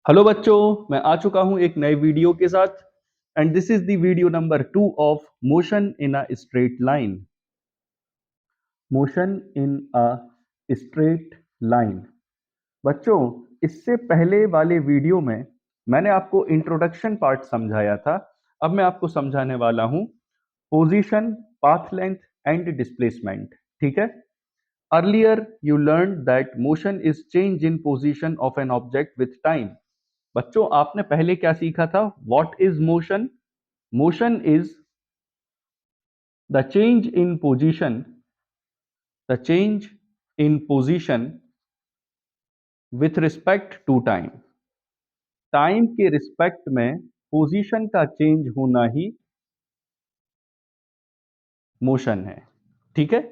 Hello बच्चों, मैं आ चुका हूं एक नए वीडियो के साथ and this is the video number 2 of motion in a straight line. Motion in a straight line. बच्चों, इससे पहले वाले वीडियो में मैंने आपको इंट्रोडक्शन पार्ट समझाया था। अब मैं आपको समझाने वाला हूं position, path length and displacement. ठीक है। Earlier you learn that motion is change in position of an object with time. बच्चों, आपने पहले क्या सीखा था? What is motion? Motion is the change in position, the change in position with respect to time. Time के respect में position का change होना ही मोशन है। ठीक है।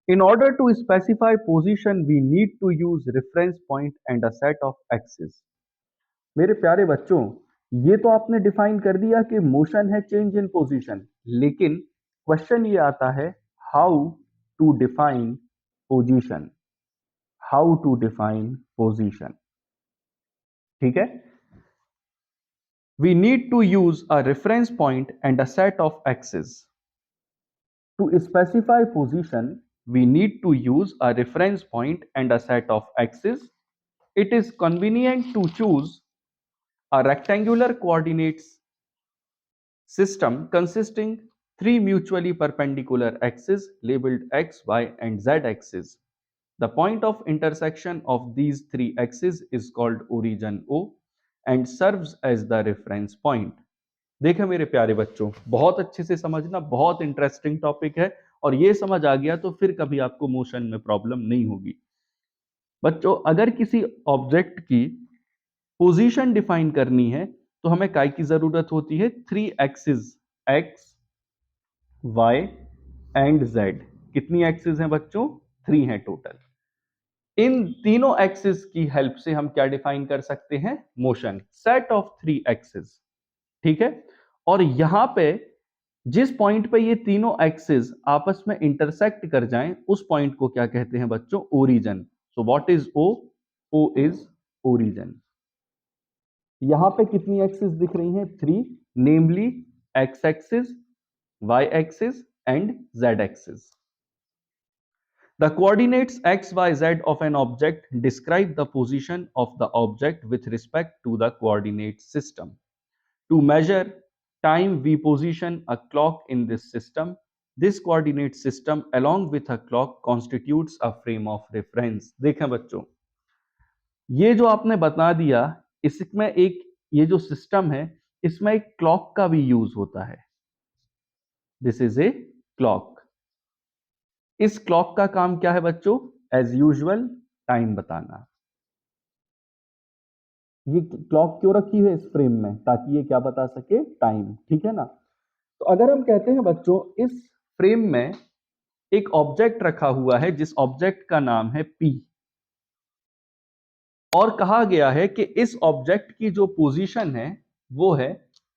In order to specify position we need to use reference point and a set of axis. मेरे प्यारे बच्चों, ये तो आपने डिफाइन कर दिया कि मोशन है चेंज इन पोजीशन, लेकिन क्वेश्चन ये आता है how to define position. How to define position. ठीक है। We need to use a reference point and a set of axis. To specify position we need to use a reference point and a set of axes. It is convenient to choose a rectangular coordinates system consisting three mutually perpendicular axes labeled x, y, and z axes. The point of intersection of these three axes is called origin O and serves as the reference point. देखें मेरे प्यारे बच्चों, बहुत अच्छे से समझना, बहुत interesting topic है और ये समझ आ गया तो फिर कभी आपको मोशन में प्रॉब्लम नहीं होगी। बच्चों, अगर किसी ऑब्जेक्ट की पोजीशन डिफाइन करनी है तो हमें काय की जरूरत होती है? Three axis, X, Y and Z. कितनी एक्सिस हैं बच्चों? थ्री हैं टोटल। इन तीनों एक्सिस की हेल्प से हम क्या डिफाइन कर सकते हैं? Motion. Set of three axis. ठीक है। और यहां पे जिस पॉइंट पे ये तीनों एक्सिस आपस में इंटरसेक्ट कर जाएं उस पॉइंट को क्या कहते हैं बच्चों? Origin. So what is O? O is origin. यहां पे कितनी एक्सिस दिख रही हैं? Three, namely X axis, y axis and z axis. The coordinates x, y, z of an object describe the position of the object with respect to the coordinate system. To measure time, we position a clock in this system. This coordinate system along with a clock constitutes a frame of reference. देखें बच्चों, ये जो आपने बता दिया, इसमें एक ये जो सिस्टम है इसमें एक क्लॉक का भी यूज होता है। This is a clock. इस क्लॉक का काम क्या है बच्चों? एज यूजुअल टाइम बताना। ये क्लॉक क्यों रखी है इस फ्रेम में? ताकि ये क्या बता सके? टाइम। ठीक है ना। तो अगर हम कहते हैं बच्चों इस फ्रेम में एक ऑब्जेक्ट रखा हुआ है जिस ऑब्जेक्ट का नाम है पी, और कहा गया है कि इस ऑब्जेक्ट की जो पोजीशन है वो है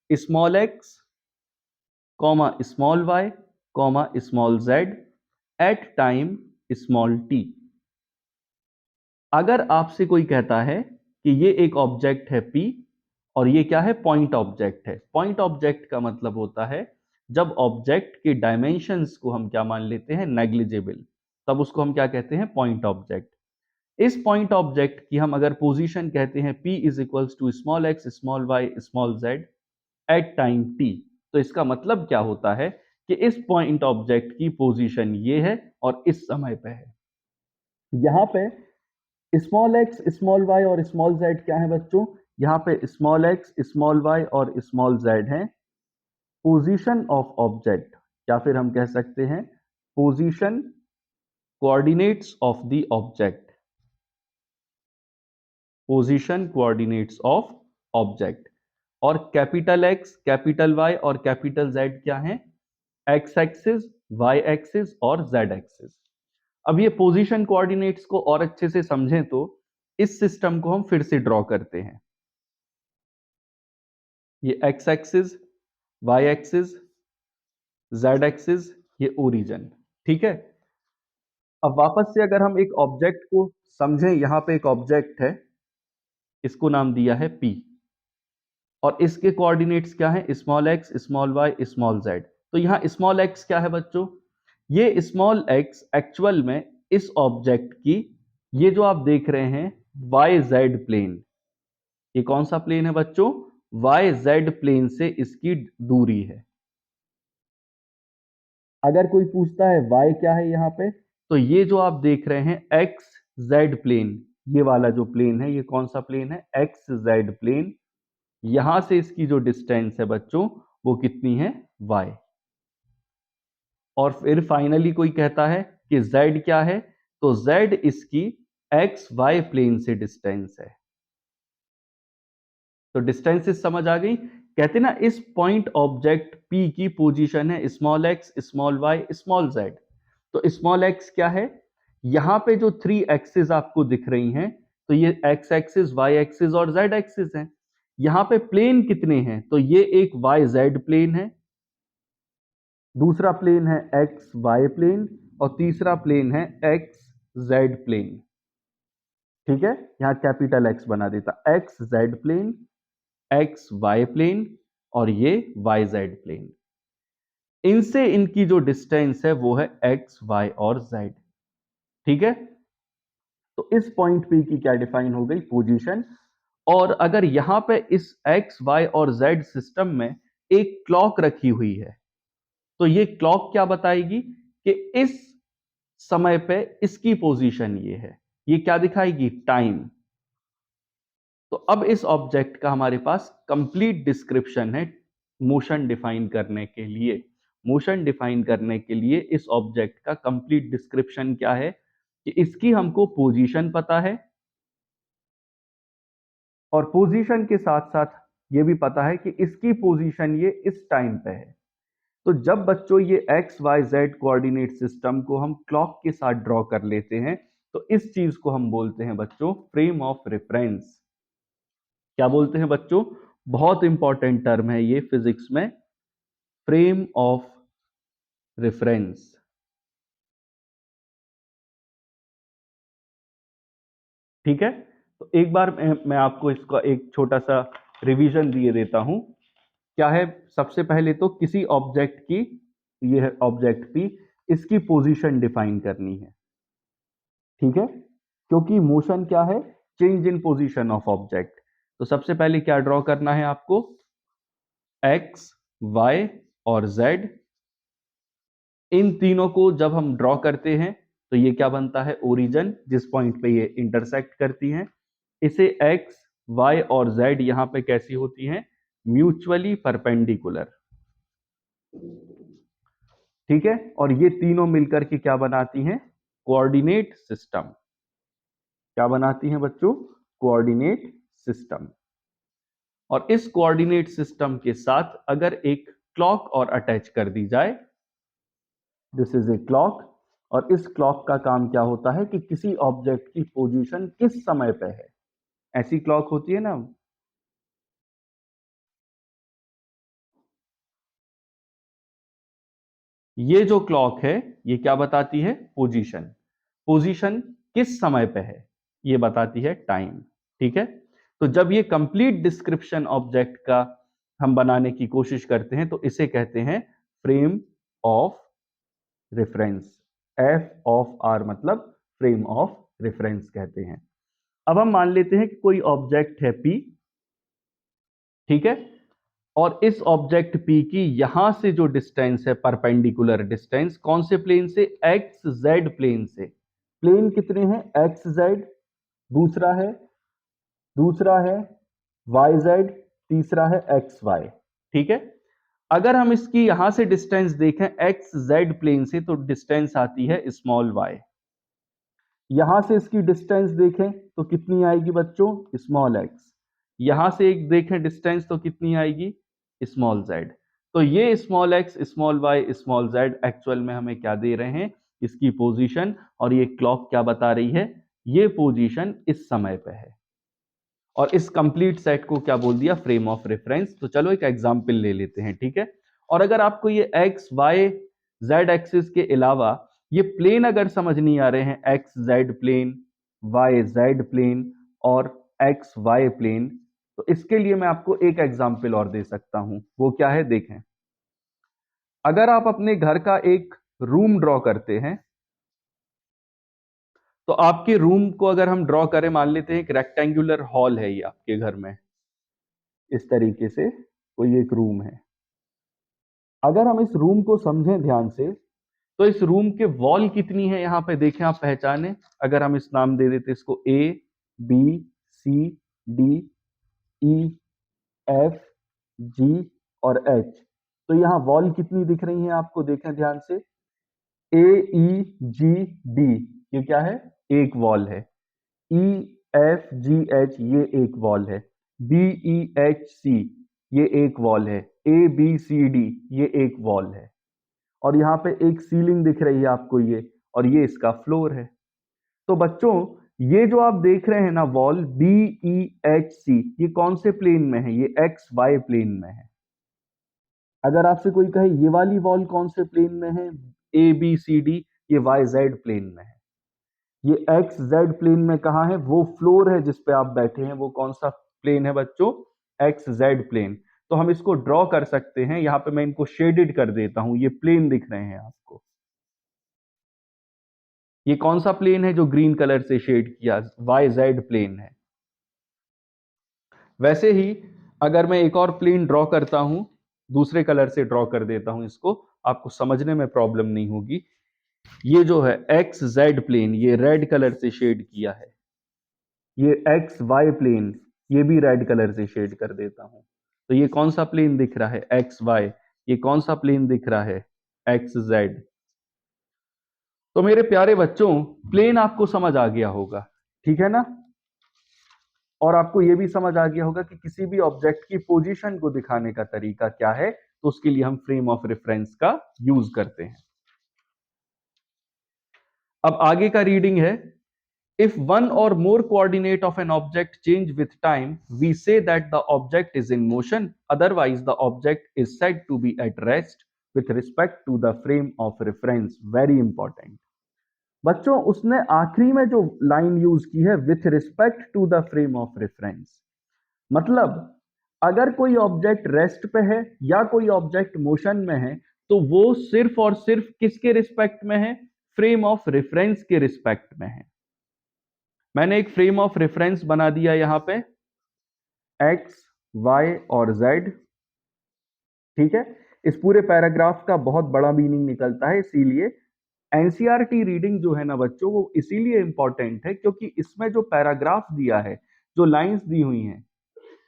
small X comma small Y comma small Z at time small T. अगर आपसे कोई कहता है कि ये एक ऑब्जेक्ट है P और ये क्या है? पॉइंट ऑब्जेक्ट है। पॉइंट ऑब्जेक्ट का मतलब होता है जब ऑब्जेक्ट के डायमेंशंस को हम क्या मान लेते हैं? नेग्लिजिबल, तब उसको हम क्या कहते हैं? Point object. इस पॉइंट ऑब्जेक्ट की हम अगर पोजीशन कहते हैं P is equals to small X small Y small Z at time T, तो इसका मतलब क्या होता है कि इस पॉइंट ऑब्जेक्ट की पोजीशन ये है और इस समय पे है। यहां पे स्मॉल एक्स स्मॉल वाई और स्मॉल जेड क्या है बच्चों? यहाँ पे स्मॉल एक्स स्मॉल वाई और स्मॉल जेड है पोजीशन ऑफ ऑब्जेक्ट, या फिर हम कह सकते हैं position coordinates of the object. Position coordinates of object. और कैपिटल एक्स, कैपिटल वाई और कैपिटल जेड क्या है? एक्स एक्सिस, वाई एक्सिस और जेड एक्सिस। अब ये पोजीशन कोऑर्डिनेट्स को और अच्छे से समझें तो इस सिस्टम को हम फिर से ड्रॉ करते हैं। ये X axis, Y axis, Z axis, ये ओरिजिन। ठीक है। अब वापस से अगर हम एक ऑब्जेक्ट को समझें, यहां पे एक ऑब्जेक्ट है इसको नाम दिया है P, और इसके कोऑर्डिनेट्स क्या है, small x, small y, small z। तो यहाँ स्मॉल x क्या है बच्चों, ये स्मॉल x एक्चुअल में इस ऑब्जेक्ट की, ये जो आप देख रहे हैं YZ प्लेन, ये कौन सा प्लेन है बच्चों, YZ प्लेन से इसकी दूरी है। अगर कोई पूछता है y क्या है यहाँ पे, तो ये जो आप देख रहे हैं XZ प्लेन, ये वाला जो प्लेन है ये कौन सा प्लेन है, XZ प्लेन। यहां से इसकी जो डिस्टेंस है बच्चों वो कितनी है, y। और फिर फाइनली कोई कहता है कि z क्या है, तो z इसकी XY प्लेन से डिस्टेंस है। तो डिस्टेंसेस समझ आ गई। कहते ना इस पॉइंट ऑब्जेक्ट P की पोजीशन है small x, small y, small z। तो स्मॉल x क्या है, यहां पे जो 3 एक्सिस आपको दिख रही हैं, तो ये x एक्सिस, y एक्सिस और z एक्सिस है। यहां पे प्लेन कितने हैं, तो ये एक YZ प्लेन है, दूसरा प्लेन है XY प्लेन, और तीसरा प्लेन है XZ प्लेन। ठीक है, यहां कैपिटल X बना देता, XZ प्लेन, XY प्लेन और ये YZ प्लेन। इनसे इनकी जो डिस्टेंस है वो है X, Y और Z। ठीक है, तो इस पॉइंट पे की क्या डिफाइन हो गई, पोजीशन। और अगर यहां पे इस X, Y और Z सिस्टम में एक क्लॉक रखी हुई है, तो ये क्लॉक क्या बताएगी कि इस समय पे इसकी पोजीशन ये है, ये क्या दिखाएगी, टाइम। तो अब इस ऑब्जेक्ट का हमारे पास कंप्लीट डिस्क्रिप्शन है मोशन डिफाइन करने के लिए। मोशन डिफाइन करने के लिए इस ऑब्जेक्ट का कंप्लीट डिस्क्रिप्शन क्या है कि इसकी हमको पोजीशन पता है, और पोजीशन के साथ साथ ये भी पता है कि इसकी पोजीशन ये इस टाइम पे है। तो जब बच्चों ये X Y Z coordinate system को हम क्लॉक के साथ ड्रॉ कर लेते हैं, तो इस चीज को हम बोलते हैं बच्चों फ्रेम ऑफ रेफरेंस। क्या बोलते हैं बच्चों, बहुत इंपॉर्टेंट टर्म है ये फिजिक्स में, फ्रेम ऑफ रेफरेंस। ठीक है, तो एक बार मैं आपको इसका एक छोटा सा रिवीजन दिए देता हूं। क्या है, सबसे पहले तो किसी ऑब्जेक्ट की, ये है ऑब्जेक्ट पी, इसकी पोजीशन डिफाइन करनी है। ठीक है, क्योंकि मोशन क्या है, change in position of object. तो सबसे पहले क्या ड्रॉ करना है आपको, एक्स, वाई और जेड। इन तीनों को जब हम ड्रॉ करते हैं तो ये क्या बनता है, ओरिजिन, जिस पॉइंट पे ये इंटरसेक्ट करती हैं। इसे एक्स, वाई और जेड यहां पे कैसी होती हैं, म्यूचुअली परपेंडिकुलर। ठीक है, और ये तीनों मिलकर के क्या बनाती हैं, कोऑर्डिनेट सिस्टम। क्या बनाती हैं बच्चों, कोऑर्डिनेट सिस्टम। और इस कोऑर्डिनेट सिस्टम के साथ अगर एक क्लॉक और अटैच कर दी जाए, दिस इज ए क्लॉक, और इस क्लॉक का काम क्या होता है कि किसी ऑब्जेक्ट की पोजीशन किस समय पे है, ऐसी क्लॉक होती है ना। ये जो क्लॉक है ये क्या बताती है, पोजीशन। पोजीशन किस समय पे है, ये बताती है टाइम। ठीक है, तो जब ये कंप्लीट डिस्क्रिप्शन ऑब्जेक्ट का हम बनाने की कोशिश करते हैं तो इसे कहते हैं frame of reference. F of R मतलब फ्रेम ऑफ रेफरेंस कहते हैं। अब हम मान लेते हैं कि कोई ऑब्जेक्ट है पी, ठीक है, और इस ऑब्जेक्ट पी की यहां से जो डिस्टेंस है, परपेंडिकुलर डिस्टेंस, कौन से प्लेन से, एक्स जेड प्लेन से। प्लेन कितने हैं, एक्स जेड, दूसरा है वाई जेड, तीसरा है एक्स वाई। ठीक है, अगर हम इसकी यहां से डिस्टेंस देखें एक्स जेड प्लेन से, तो डिस्टेंस आती है स्मॉल वाई। यहां से इसकी डिस्टेंस देखें तो कितनी आएगी बच्चों, स्मॉल एक्स। यहां से एक देखें डिस्टेंस तो कितनी आएगी, स्मॉल जेड। तो ये small X, small Y, small Z actual में हमें क्या दे रहे हैं, इसकी पोजीशन। और ये क्लॉक क्या बता रही है, ये पोजीशन इस समय पे है। और इस कंप्लीट सेट को क्या बोल दिया, फ्रेम ऑफ रेफरेंस। तो चलो एक एग्जांपल ले लेते हैं। ठीक है, और अगर आपको ये एक्स वाई जेड एक्सिस के अलावा ये प्लेन अगर समझ नहीं आ रहे हैं, X Z plane, Y Z plane और एक्स वाई प्लेन, तो इसके लिए मैं आपको एक एग्जाम्पल और दे सकता हूं। वो क्या है, देखें। अगर आप अपने घर का एक रूम ड्रॉ करते हैं, तो आपके रूम को अगर हम ड्रॉ करें, मान लेते हैं एक रेक्टेंगुलर हॉल है ये आपके घर में, इस तरीके से कोई एक रूम है। अगर हम इस रूम को समझें ध्यान से, तो इस रूम के वॉल कितनी है यहां पे देखें, आप पहचाने। अगर हम इस नाम दे देते इसको A B C D E F G और एच, तो यहाँ वॉल कितनी दिख रही है आपको, देखें ध्यान से। ए ई जी डी ये क्या है, एक वॉल है। ई एफ जी एच ये एक वॉल है। बी ई एच सी ये एक वॉल है। ए बी सी डी ये एक वॉल है। और यहाँ पे एक सीलिंग दिख रही है आपको ये, और ये इसका फ्लोर है। तो बच्चों, ये जो आप देख रहे हैं ना wall B E H C, ये कौन से प्लेन में है, ये एक्स वाई प्लेन में है। अगर आपसे कोई कहे ये वाली वॉल कौन से प्लेन में है, ए बी सी डी, ये वाई जेड प्लेन में है। ये एक्स जेड प्लेन में कहाँ है, वो फ्लोर है जिस पे आप बैठे हैं, वो कौन सा प्लेन है बच्चों, एक्स जेड प्लेन। तो हम इसको ड्रॉ कर सकते हैं, यहां पे मैं इनको शेडेड कर देता हूं, ये प्लेन दिख रहे हैं आपको। ये कौन सा प्लेन है जो ग्रीन कलर से शेड किया, वाई जेड प्लेन है। वैसे ही अगर मैं एक और प्लेन ड्रॉ करता हूं, दूसरे कलर से ड्रॉ कर देता हूं इसको, आपको समझने में प्रॉब्लम नहीं होगी। ये जो है एक्स जेड प्लेन, ये रेड कलर से शेड किया है। ये एक्स वाई प्लेन, ये भी रेड कलर से शेड कर देता हूं। तो ये कौन सा प्लेन दिख रहा है, एक्स वाई। ये कौन सा प्लेन दिख रहा है, एक्स जेड। तो मेरे प्यारे बच्चों, प्लेन आपको समझ आ गया होगा, ठीक है ना। और आपको यह भी समझ आ गया होगा कि किसी भी ऑब्जेक्ट की पोजीशन को दिखाने का तरीका क्या है, तो उसके लिए हम फ्रेम ऑफ रेफरेंस का यूज करते हैं। अब आगे का रीडिंग है, if one or more coordinate of an object change with time, we say that the object is in motion, otherwise the object is said to be at rest with respect to the frame of reference. Very important. बच्चों, उसने आखिरी में जो line use की है, with respect to the frame of reference, मतलब अगर कोई ऑब्जेक्ट रेस्ट पे है या कोई ऑब्जेक्ट मोशन में है, तो वो सिर्फ और सिर्फ किसके रिस्पेक्ट में है, फ्रेम ऑफ रेफरेंस के रिस्पेक्ट में है। मैंने एक फ्रेम ऑफ रेफरेंस बना दिया यहां पे, एक्स वाई और जेड, ठीक है। इस पूरे पैराग्राफ का बहुत बड़ा मीनिंग निकलता है, इसीलिए एनसीईआरटी रीडिंग जो है ना बच्चों, वो इसीलिए इंपॉर्टेंट है क्योंकि इसमें जो पैराग्राफ दिया है, जो लाइंस दी हुई हैं,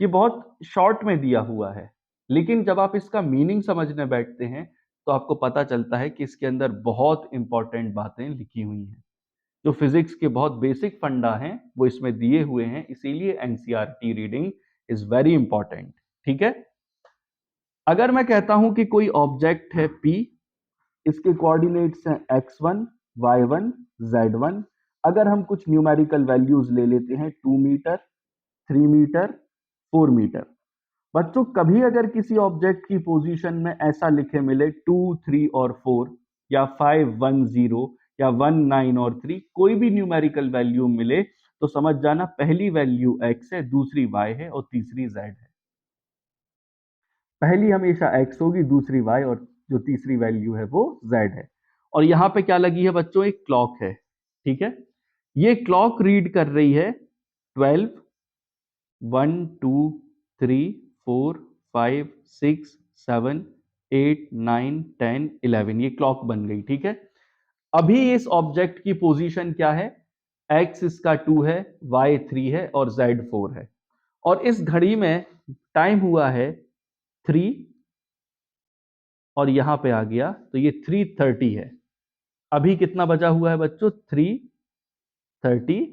ये बहुत शॉर्ट में दिया हुआ है। लेकिन जब आप इसका मीनिंग समझने बैठते हैं, तो आपको पता चलता है कि इसके अंदर बहुत इंपॉर्टेंट बातें लिखी हुई हैं। जो फिजिक्स के बहुत बेसिक फंडा हैं, वो इसमें दिए हुए हैं, इसीलिए NCERT reading is very important, ठीक है। अगर मैं कहता हूं कि कोई ऑब्जेक्ट है P, इसके कोऑर्डिनेट्स हैं x1, y1, z1। अगर हम कुछ न्यूमेरिकल वैल्यूज ले लेते हैं 2 मीटर, 3 मीटर, 4 मीटर। बच्चों, कभी अगर किसी ऑब्जेक्ट की पोजीशन में ऐसा लिखे मिले 2, 3 और 4, या 5, 1, 0, या 1, 9 और 3, कोई भी न्यूमेरिकल वैल्यू मिले, तो समझ जाना पहली वैल्यू x है, दूसरी y है और तीसरी z है। पहली हमेशा x होगी, दूसरी y, और जो तीसरी वैल्यू है वो z है। और यहां पे क्या लगी है बच्चों, एक क्लॉक है, ठीक है। ये क्लॉक रीड कर रही है 12, 1, 2, 3, 4, 5, 6, 7, 8, 9, 10, 11, ये क्लॉक बन गई, ठीक है। अभी इस ऑब्जेक्ट की पोजीशन क्या है, x इसका 2 है, y 3 है और z 4 है। और इस घड़ी में टाइम हुआ है 3, और यहां पे आ गया तो ये 3:30 है। अभी कितना बजा हुआ है बच्चों, 3:30,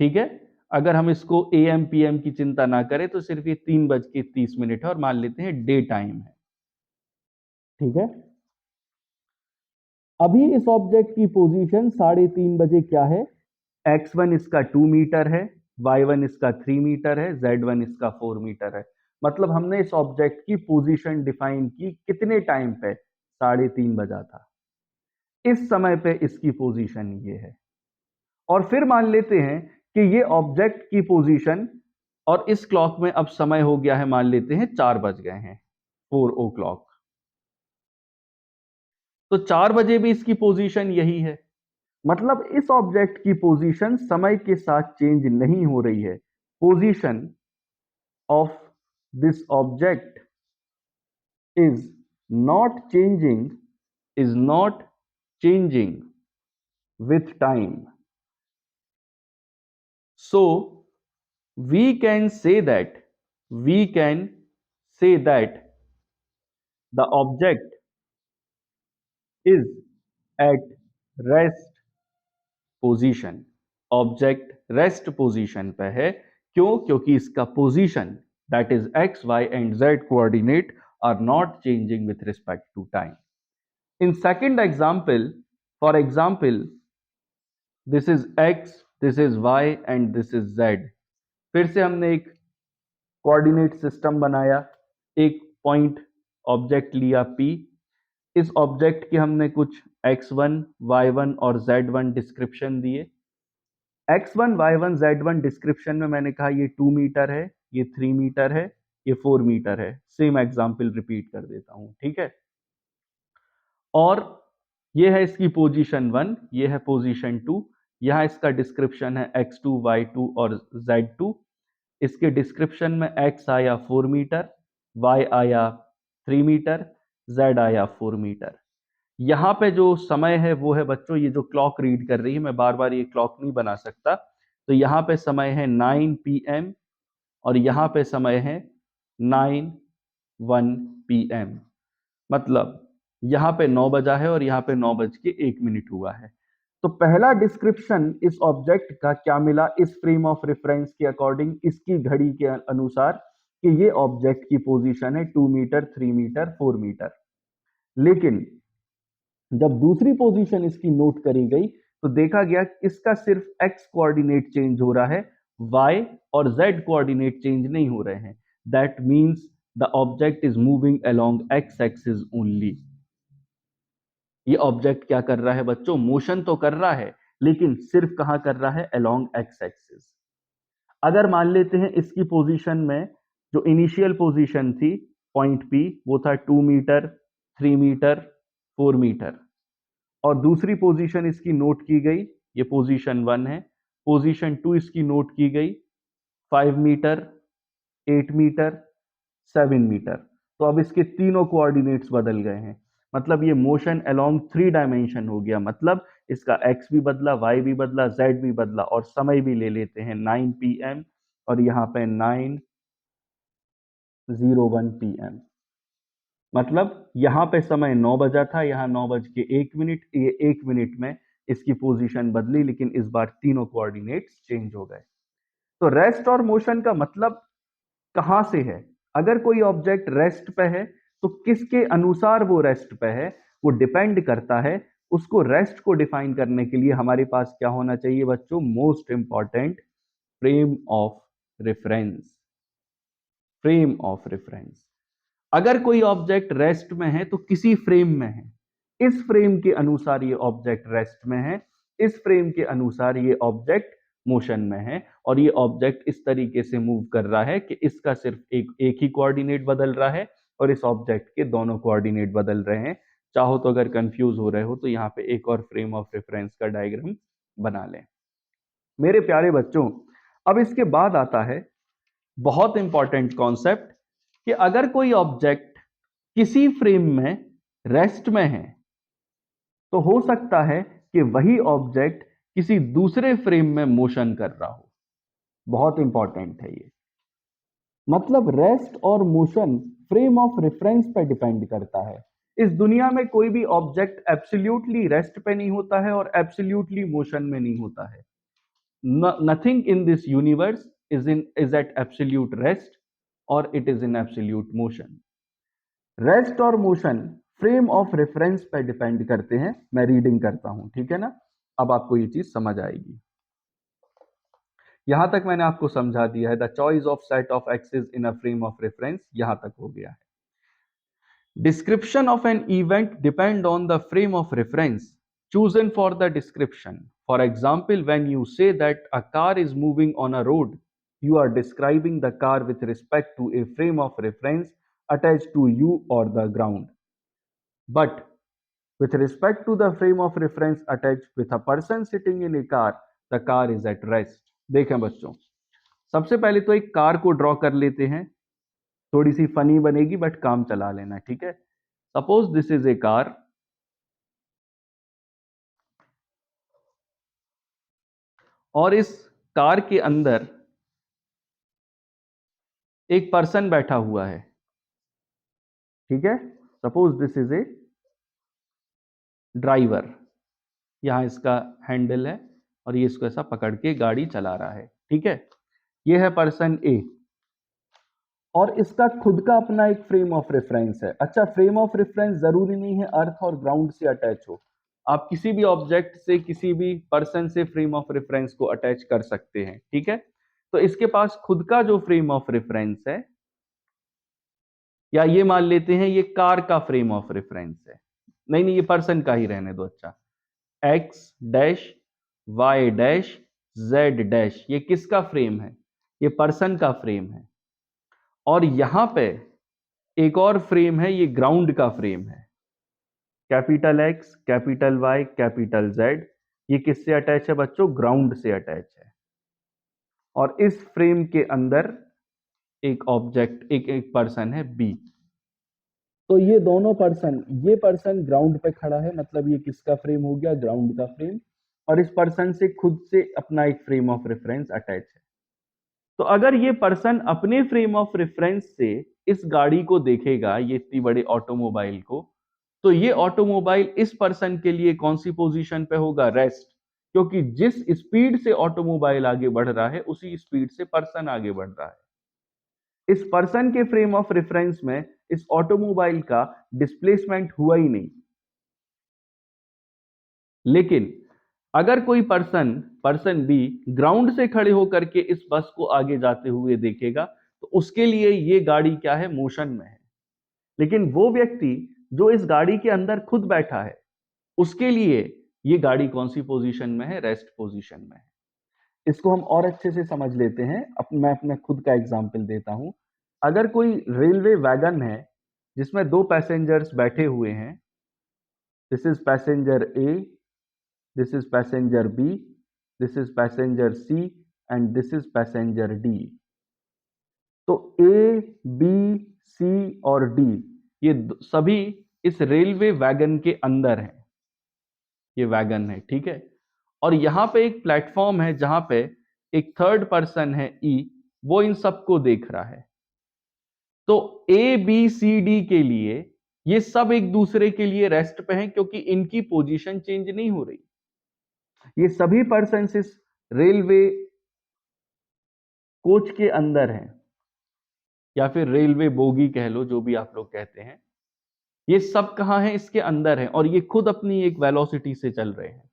ठीक है। अगर हम इसको AM PM की चिंता ना करें, तो सिर्फ ये 3:30 है और मान लेते हैं डे टाइम है, ठीक है। अभी इस ऑब्जेक्ट की पोजीशन 3:30 बजे क्या है, x1 इसका 2 मीटर है, y1 इसका 3 मीटर है, z1 इसका 4 मीटर है। मतलब हमने इस ऑब्जेक्ट की पोजीशन डिफाइन की कितने टाइम पे, 3:30 बजा था। इस समय पे इसकी पोजीशन ये है। और फिर मान लेते हैं कि ये ऑब्जेक्ट की पोजीशन, और इस क्लॉक में अब समय हो गया है, मान लेते हैं 4 बज गए हैं, 4 ओ क्लॉक। तो 4 बजे भी इसकी पोजीशन यही है, मतलब इस ऑब्जेक्ट की पोजीशन समय के साथ चेंज नहीं हो रही है। Position of this object is not changing, is not changing with time. So we can say that, we can say that the object is at rest position. Object rest position पे है, क्यों? क्योंकि इसका पोजीशन, that is X Y and Z coordinate, are not changing with respect to time. In second example, for example, this is x, this is y and this is z. फिर से हमने एक कोऑर्डिनेट सिस्टम बनाया, एक point object लिया p, इस object के हमने कुछ x1, y1 और z1 डिस्क्रिप्शन दिए. x1, y1, z1 डिस्क्रिप्शन में मैंने कहा ये 2 मीटर है, ये 3 मीटर है, ये 4 मीटर है. सेम एग्जाम्पल रिपीट कर देता हूं, ठीक है. और ये है इसकी पोजीशन 1, ये है पोजीशन 2. यहाँ इसका डिस्क्रिप्शन है x2, y2 और z2. इसके डिस्क्रिप्शन में x आया 4 मीटर, y आया 3 मीटर, z आया 4 मीटर. यहाँ पे जो समय है वो है बच्चों, ये जो क्लॉक रीड कर रही है, मैं बार बार ये क्लॉक नहीं बना सकता, तो यहाँ पे समय है 9 PM और यहाँ पे समय है 9:01 PM. मतलब यहाँ पे 9 बजा है और यहाँ पे 9:01 हुआ है. तो पहला डिस्क्रिप्शन इस ऑब्जेक्ट का क्या मिला इस फ्रेम ऑफ रेफरेंस के अकॉर्डिंग, इसकी घड़ी के अनुसार, कि ये ऑब्जेक्ट की पोजीशन है 2 मीटर, 3 मीटर, 4 मीटर. लेकिन जब दूसरी पोजीशन इसकी नोट करी गई तो देखा गया इसका सिर्फ x कोऑर्डिनेट चेंज हो रहा है, y और z कोऑर्डिनेट चेंज नहीं हो रहे हैं. That means the object is moving along x axis only. ये ऑब्जेक्ट क्या कर रहा है बच्चों? मोशन तो कर रहा है, लेकिन सिर्फ कहां कर रहा है? Along x axis. अगर मान लेते हैं इसकी पोजीशन में जो इनिशियल पोजीशन थी पॉइंट पी, वो था 2 मीटर, 3 मीटर, 4 मीटर, और दूसरी पोजीशन इसकी नोट की गई, ये पोजीशन 1 है. पोजीशन 2 इसकी नोट की गई 5 मीटर, 8 मीटर, 7 मीटर. तो अब इसके तीनों कोऑर्डिनेट्स बदल गए हैं, मतलब ये मोशन अलोंग 3 डायमेंशन हो गया. मतलब इसका x भी बदला, y भी बदला, z भी बदला, और समय भी ले लेते हैं 9 PM और यहाँ पे 9:01 PM. मतलब यहाँ पे समय 9 बजा था, यहाँ 9:01. ये 1 मिनट में इसकी पोजीशन बदली, लेकिन इस बार तीनों कोऑर्डिनेट्स चेंज हो गए. तो रेस्ट और मोशन का मतलब कहां से है? अगर कोई ऑब्जेक्ट रेस्ट पे है तो किसके अनुसार वो रेस्ट पे है, वो डिपेंड करता है. उसको रेस्ट को डिफाइन करने के लिए हमारे पास क्या होना चाहिए बच्चों? Most important, frame of reference. Frame of reference. अगर कोई ऑब्जेक्ट रेस्ट में है तो किसी फ्रेम में है, इस फ्रेम के अनुसार ये ऑब्जेक्ट रेस्ट में है, इस फ्रेम के अनुसार ये ऑब्जेक्ट मोशन में है, और ये ऑब्जेक्ट इस तरीके से मूव कर रहा है कि इसका सिर्फ एक ही कोऑर्डिनेट बदल रहा है और इस ऑब्जेक्ट के दोनों कोऑर्डिनेट बदल रहे हैं. चाहो तो अगर कंफ्यूज हो रहे हो तो यहाँ पे एक और फ्रेम ऑफ रेफरेंस का डायग्राम बना लें. मेरे प्यारे बच्चों, अब इसके बाद आता है बहुत इंपॉर्टेंट कॉन्सेप्ट, कि अगर कोई ऑब्जेक्ट किसी फ्रेम में रेस्ट में है तो हो सकता है कि वही ऑब्जेक्ट किसी दूसरे फ्रेम में मोशन कर रहा हो. बहुत इंपॉर्टेंट है ये. मतलब रेस्ट और मोशन फ्रेम ऑफ रेफरेंस पर डिपेंड करता है. इस दुनिया में कोई भी ऑब्जेक्ट एब्सोल्युटली रेस्ट पे नहीं होता है और एब्सोल्युटली मोशन में नहीं होता है. Nothing in this universe is at absolute rest or it is in absolute motion. Rest और मोशन फ्रेम ऑफ रेफरेंस पर डिपेंड करते हैं. मैं रीडिंग करता हूं, ठीक है ना? अब आपको ये चीज समझ आएगी. यहां तक मैंने आपको समझा दिया है. The choice of set of axis in a frame of reference यहां तक हो गया है. Description of an event depend on the frame of reference. chosen for the description. For example, when you say that a car is moving on a road, you are describing the car with respect to a frame of reference attached to you or the ground. But with respect to the frame of reference attached with a person sitting in a car, the car is at rest. देखें बच्चों, सबसे पहले तो एक car को draw कर लेते हैं, थोड़ी सी फनी बनेगी बट काम चला लेना, ठीक है। Suppose this is a car और इस कार के अंदर एक पर्सन बैठा हुआ है, ठीक है। Suppose this is a driver, यहां इसका हैंडल है और ये इसको ऐसा पकड़ के गाड़ी चला रहा है, ठीक है। ये है पर्सन ए और इसका खुद का अपना एक फ्रेम ऑफ रेफरेंस है। अच्छा, फ्रेम ऑफ रेफरेंस जरूरी नहीं है अर्थ और ग्राउंड से अटैच हो, आप किसी भी ऑब्जेक्ट से किसी भी पर्सन से फ्रेम ऑफ रेफरेंस को अटैच कर सकते हैं, ठीक है। तो इसके पास खुद का जो फ्रेम ऑफ रेफरेंस है, या ये मान लेते हैं ये कार का फ्रेम ऑफ रेफरेंस है, नहीं नहीं ये पर्सन का ही रहने दो। अच्छा, X dash Y dash Z dash, ये किसका फ्रेम है? ये पर्सन का फ्रेम है। और यहां पे एक और फ्रेम है, ये ग्राउंड का फ्रेम है। Capital X capital Y capital Z, ये किससे अटैच है बच्चों? ग्राउंड से अटैच है। और इस फ्रेम के अंदर एक ऑब्जेक्ट एक पर्सन है बी। तो ये दोनों पर्सन, ये पर्सन ग्राउंड पे खड़ा है, मतलब ये किसका फ्रेम हो गया? ग्राउंड का फ्रेम। और इस पर्सन से खुद से अपना एक फ्रेम ऑफ रेफरेंस अटैच है। तो अगर ये पर्सन अपने फ्रेम ऑफ रेफरेंस से इस गाड़ी को देखेगा, ये इतनी बड़े ऑटोमोबाइल को, तो ये ऑटोमोबाइल इस पर्सन के लिए कौन सी पोजीशन पे होगा? रेस्ट। क्योंकि जिस स्पीड से ऑटोमोबाइल आगे बढ़ रहा है उसी स्पीड से पर्सन आगे बढ़ रहा है। इस पर्सन के फ्रेम ऑफ रेफरेंस में इस ऑटोमोबाइल का डिस्प्लेसमेंट हुआ ही नहीं। लेकिन अगर कोई पर्सन बी ग्राउंड से खड़े होकर के इस बस को आगे जाते हुए देखेगा तो उसके लिए ये गाड़ी क्या है? मोशन में है। लेकिन वो व्यक्ति जो इस गाड़ी के अंदर खुद बैठा है, उसके लिए ये गाड़ी कौन सी पोजीशन में है? रेस्ट पोजीशन में है। इसको हम और अच्छे से समझ लेते हैं। मैं अपना खुद का एग्जाम्पल देता हूं। अगर कोई रेलवे वैगन है जिसमें 2 पैसेंजर्स बैठे हुए हैं, this is passenger A, this is passenger B, this is passenger C and this is passenger D. तो ए बी सी और डी ये सभी इस रेलवे वैगन के अंदर हैं। ये वैगन है, ठीक है। और यहां पे एक प्लेटफॉर्म है जहां पे एक थर्ड पर्सन है ई, वो इन सबको देख रहा है। तो ए बी सी डी के लिए ये सब एक दूसरे के लिए रेस्ट पे हैं क्योंकि इनकी पोजीशन चेंज नहीं हो रही। ये सभी पर्सन इस रेलवे कोच के अंदर हैं, या फिर रेलवे बोगी कह लो, जो भी आप लोग कहते हैं। ये सब कहां हैं? इसके अंदर हैं और ये खुद अपनी एक वेलोसिटी से चल रहे हैं।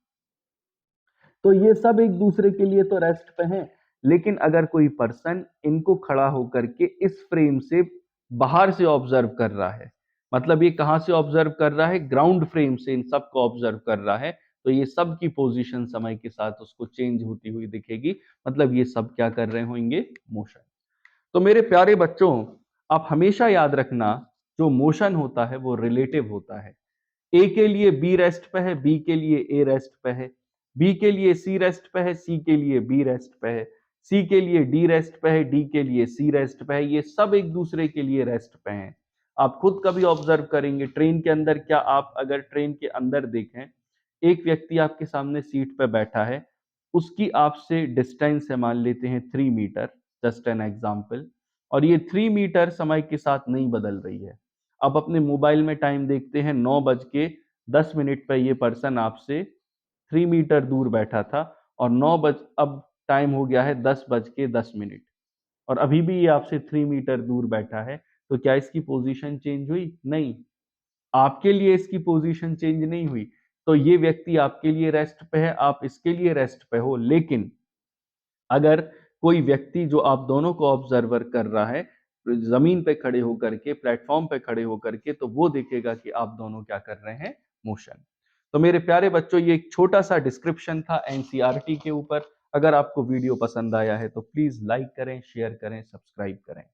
तो ये सब एक दूसरे के लिए तो रेस्ट पे हैं। लेकिन अगर कोई पर्सन इनको खड़ा होकर के इस फ्रेम से बाहर से ऑब्जर्व कर रहा है, मतलब ये कहां से ऑब्जर्व कर रहा है? ग्राउंड फ्रेम से इन सबको ऑब्जर्व कर रहा है, तो ये सब की पोजीशन समय के साथ उसको चेंज होती हुई दिखेगी। मतलब ये सब क्या कर रहे होंगे? मोशन। तो मेरे प्यारे बच्चों, आप हमेशा याद रखना, जो मोशन होता है वो रिलेटिव होता है। ए के लिए बी रेस्ट पे है, बी के लिए ए रेस्ट पे है, बी के लिए सी रेस्ट पे है, सी के लिए बी रेस्ट पे है, सी के लिए डी रेस्ट पे है, डी के लिए सी रेस्ट पे है। ये सब एक दूसरे के लिए रेस्ट पे हैं। आप खुद कभी ऑब्जर्व करेंगे ट्रेन के अंदर, क्या आप अगर ट्रेन के अंदर देखें, एक व्यक्ति आपके सामने सीट पे बैठा है, उसकी आपसे डिस्टेंस है मान लेते हैं 3 मीटर, जस्ट एन एग्जाम्पल, और ये 3 मीटर समय के साथ नहीं बदल रही है। अब अपने मोबाइल में टाइम देखते हैं, 9:10 पर ये पर्सन आपसे 3 मीटर दूर बैठा था और अब टाइम हो गया है 10:10 और अभी भी ये आपसे 3 मीटर दूर बैठा है। तो क्या इसकी पोजीशन चेंज हुई? नहीं। आपके लिए इसकी पोजीशन चेंज नहीं हुई। तो ये व्यक्ति आपके लिए रेस्ट पे है, आप इसके लिए रेस्ट पे हो। लेकिन अगर कोई व्यक्ति जो आप दोनों को ऑब्जर्वर कर रहा है जमीन पे खड़े होकर के, प्लेटफॉर्म पे खड़े होकर के, तो वो देखेगा कि आप दोनों क्या कर रहे हैं? मोशन। तो मेरे प्यारे बच्चों, ये एक छोटा-सा डिस्क्रिप्शन था एनसीईआरटी के ऊपर। अगर आपको वीडियो पसंद आया है तो प्लीज़ लाइक करें, शेयर करें, सब्सक्राइब करें।